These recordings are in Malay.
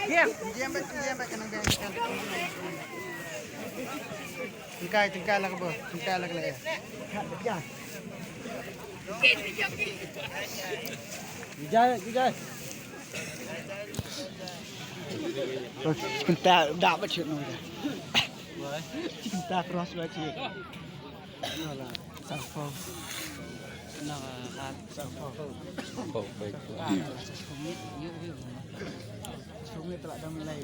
Diam baik kanang dia. Cengkai lah ke apa? Cengkai lah ke lah ya. Jai. Kita dah baca nama dia. Kita terus baca. Nalah, safa. Nak safa. Oh, baik. Sungit telah dah mulai.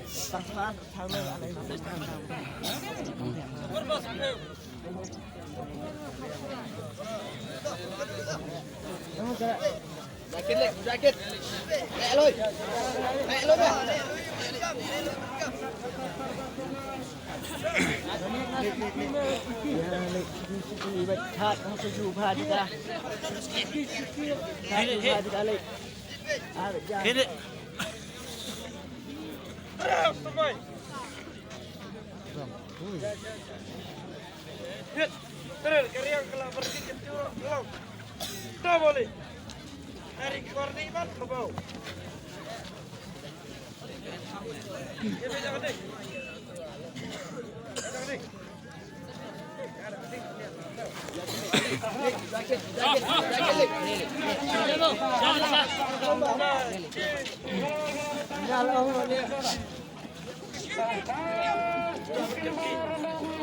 Safa, sama ada yang Jaket. Naik loi. Baik hat ang seju pha kita. Hit. Hit it. Hit. Terus keriang kelah bersih kecil. Tak boleh. Dari korniman ke bawah. Jangan dek.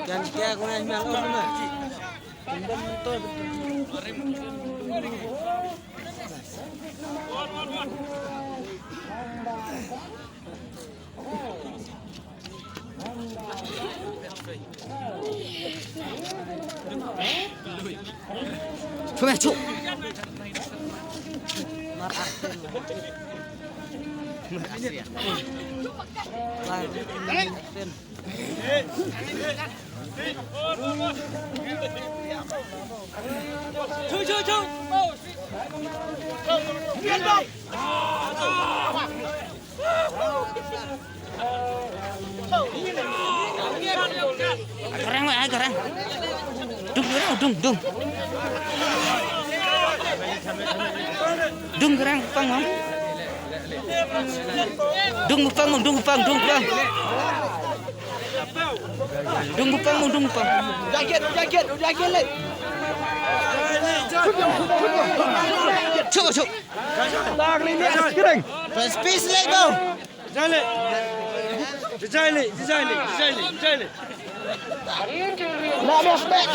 Dan dia guna email orang betul. Come here, Garang. Dung. Dung gerang pangong. Dung pangong. Dung pang. Jaket leh. Cuk. Lag ni gerang. Space leh go. Jale. Nak ada spek.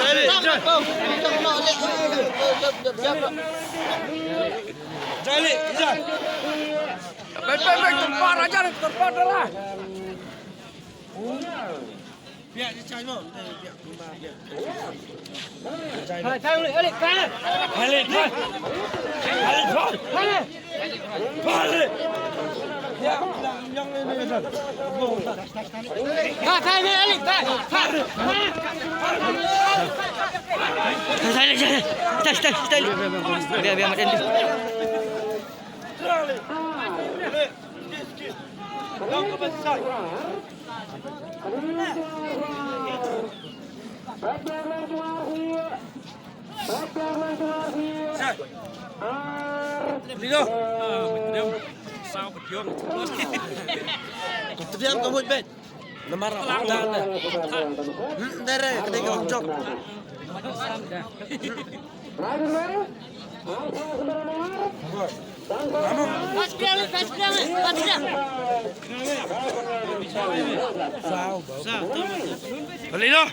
Jale. Baik, tempat aja tempat dah. Biar dia cari mau. Alik. Ya, yang ini dah. Tarik Alik. Tarik. Biar makan dia. Long ke besar. Lido. Sao bật dương. Terdiam kamu bet. Lemar apa? Dari ketika ucap. Pas bilang. Sao? Balik dah.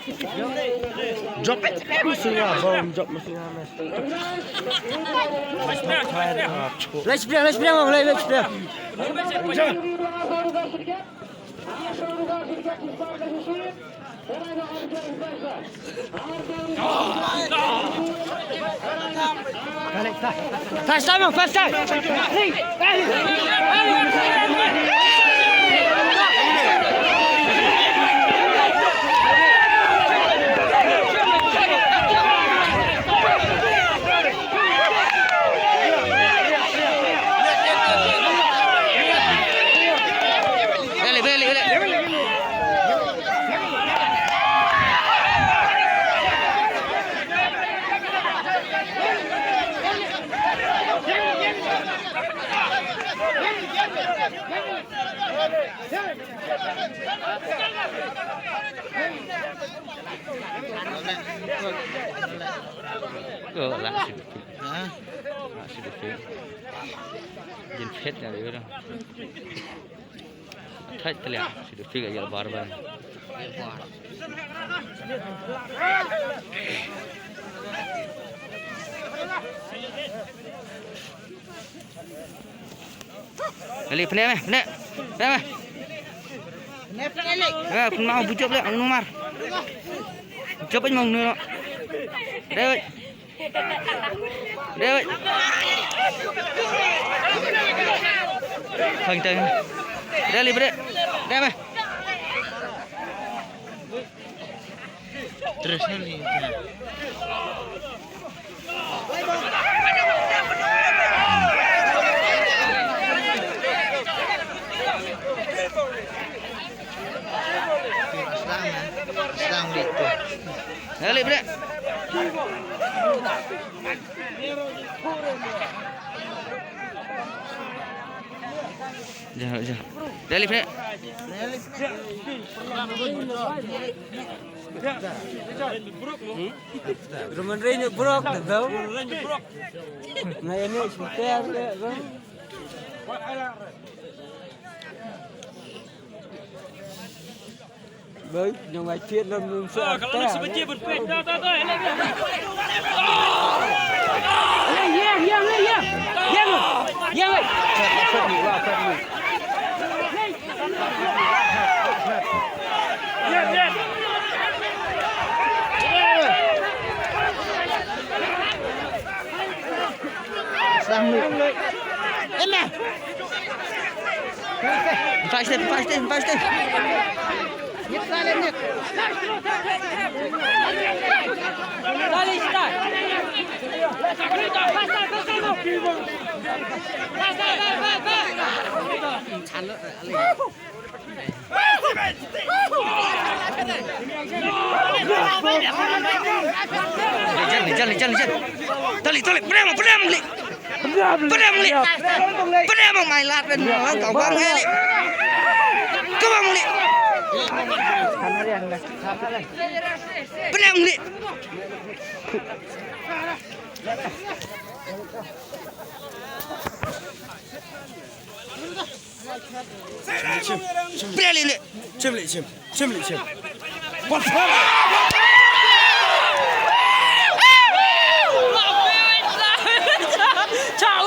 Drop it. Semua bom drop mesin Hamas. Let's play. Fast time. Lah sedikit jin fet ya dia thaj teliak sedikit aja barban Kali penek meh, penek meh. Pun mau bujuk le, nomor. Bujuk aja mau ni. Dewey. Phanh tay. Deli bre. Deh meh. Terus ni. Sedang gitu. Balik bre. Jangan. Balik bre. Rumah renyuk brok dah. Nah ini sekitar le. Với nhưng mà chuyện lâm sợ kalau nak sebiji berpet dah ini Yang ơi. Phật nghỉ vào Phật nghỉ. Sang nghỉ. Em nè. Phải tên. Nhấc ra lên nhấc. Dale, start. Chán nữa, Lên. Tali, pedam mày lạt bên cậu băng nghe. Come on, Muli. Pedam Muli. Chim. What? Ciao,